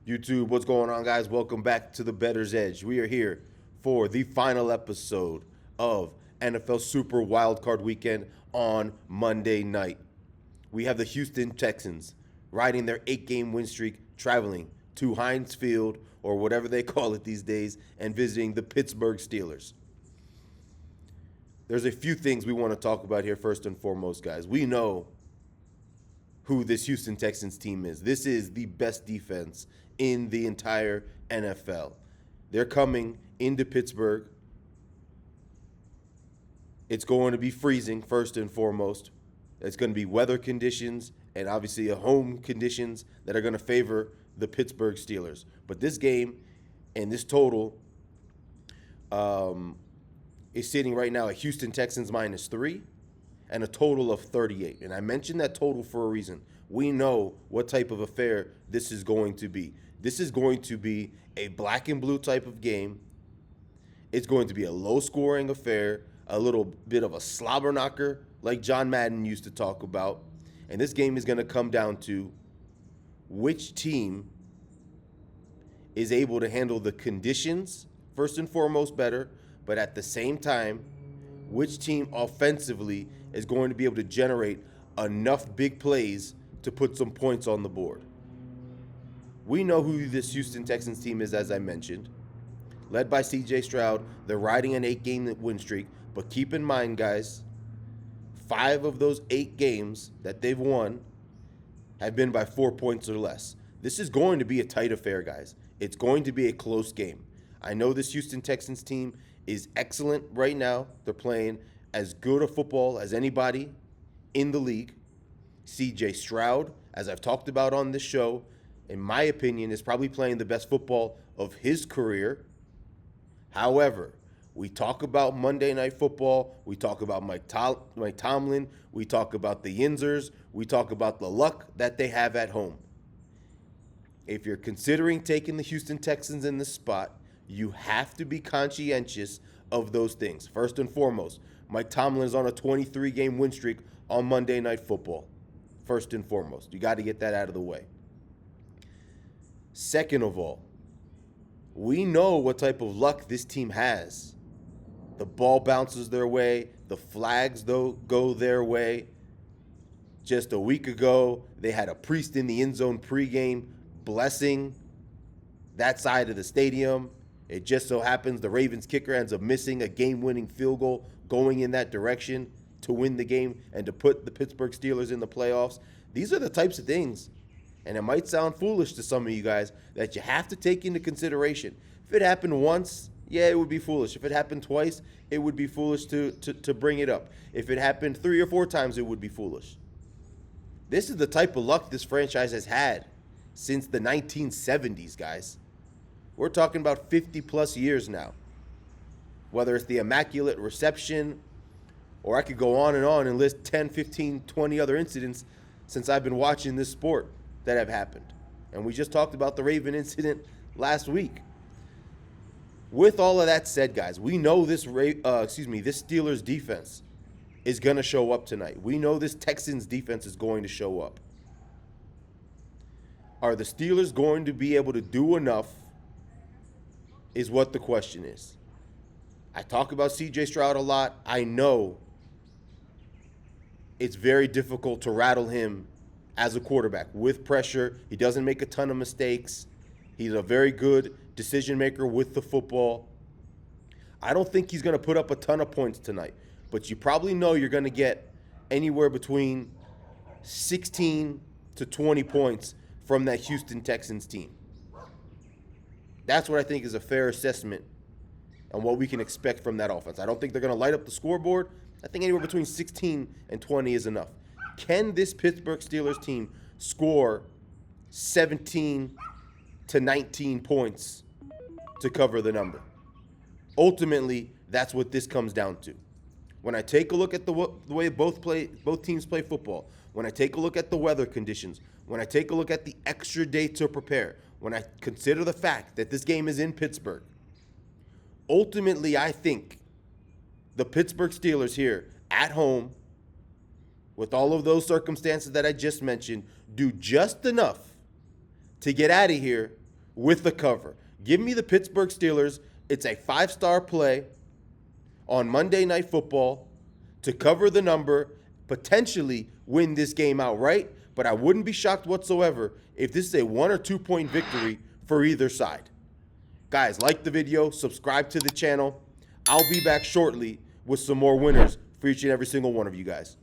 YouTube, what's going on, guys? Welcome back to the Bettors Edge. We are here for the final episode of NFL Super Wildcard Weekend on Monday night. We have the Houston Texans riding their 8-game win streak, traveling to Heinz Field, or whatever they call it these days, and visiting the Pittsburgh Steelers. There's a few things we want to talk about here first and foremost, guys. We know who this Houston Texans team is. This is the best defense in the entire NFL. They're coming into Pittsburgh. It's going to be freezing first and foremost. It's going to be weather conditions and obviously home conditions that are going to favor the Pittsburgh Steelers. But this game and this total is sitting right now at Houston Texans -3 and a total of 38. And I mentioned that total for a reason. We know what type of affair this is going to be. This is going to be a black and blue type of game. It's going to be a low-scoring affair, a little bit of a slobber knocker like John Madden used to talk about. And this game is going to come down to which team is able to handle the conditions, first and foremost, better, but at the same time, which team offensively is going to be able to generate enough big plays to put some points on the board. We know who this Houston Texans team is, as I mentioned. Led by C.J. Stroud, they're riding an 8-game win streak. But keep in mind, guys, 5 of those 8 games that they've won have been by 4 points or less. This is going to be a tight affair, guys. It's going to be a close game. I know this Houston Texans team is excellent right now. They're playing as good a football as anybody in the league. C.J. Stroud, as I've talked about on this show, in my opinion, is probably playing the best football of his career. However, we talk about Monday Night Football. We talk about Mike Tomlin. We talk about the Yinzers. We talk about the luck that they have at home. If you're considering taking the Houston Texans in this spot, you have to be conscientious of those things. First and foremost, Mike Tomlin is on a 23-game win streak on Monday Night Football. First and foremost, you got to get that out of the way. Second of all, we know what type of luck this team has. The ball bounces their way. The flags, though, go their way. Just a week ago, they had a priest in the end zone pregame blessing that side of the stadium. It just so happens the Ravens kicker ends up missing a game-winning field goal going in that direction to win the game and to put the Pittsburgh Steelers in the playoffs. These are the types of things, and it might sound foolish to some of you guys, that you have to take into consideration. If it happened once, yeah, it would be foolish. If it happened twice, it would be foolish to bring it up. If it happened 3 or 4 times, it would be foolish. This is the type of luck this franchise has had since the 1970s, guys. We're talking about 50-plus years now. Whether it's the Immaculate Reception, or I could go on and list 10, 15, 20 other incidents since I've been watching this sport that have happened. And we just talked about the Raven incident last week. With all of that said, guys, we know this Steelers defense is going to show up tonight. We know this Texans defense is going to show up. Are the Steelers going to be able to do enough is what the question is. I talk about C.J. Stroud a lot. I know it's very difficult to rattle him as a quarterback with pressure. He doesn't make a ton of mistakes. He's a very good decision maker with the football. I don't think he's going to put up a ton of points tonight, but you probably know you're going to get anywhere between 16 to 20 points from that Houston Texans team. That's what I think is a fair assessment on what we can expect from that offense. I don't think they're going to light up the scoreboard. I think anywhere between 16 and 20 is enough. Can this Pittsburgh Steelers team score 17 to 19 points to cover the number? Ultimately, that's what this comes down to. When I take a look at the way both teams play football, when I take a look at the weather conditions, when I take a look at the extra day to prepare, when I consider the fact that this game is in Pittsburgh, ultimately I think the Pittsburgh Steelers here at home, with all of those circumstances that I just mentioned, do just enough to get out of here with the cover. Give me the Pittsburgh Steelers. It's a 5-star play on Monday Night Football to cover the number, potentially win this game outright, but I wouldn't be shocked whatsoever if this is a 1 or 2 point victory for either side. Guys, like the video, subscribe to the channel. I'll be back shortly with some more winners for each and every single one of you guys.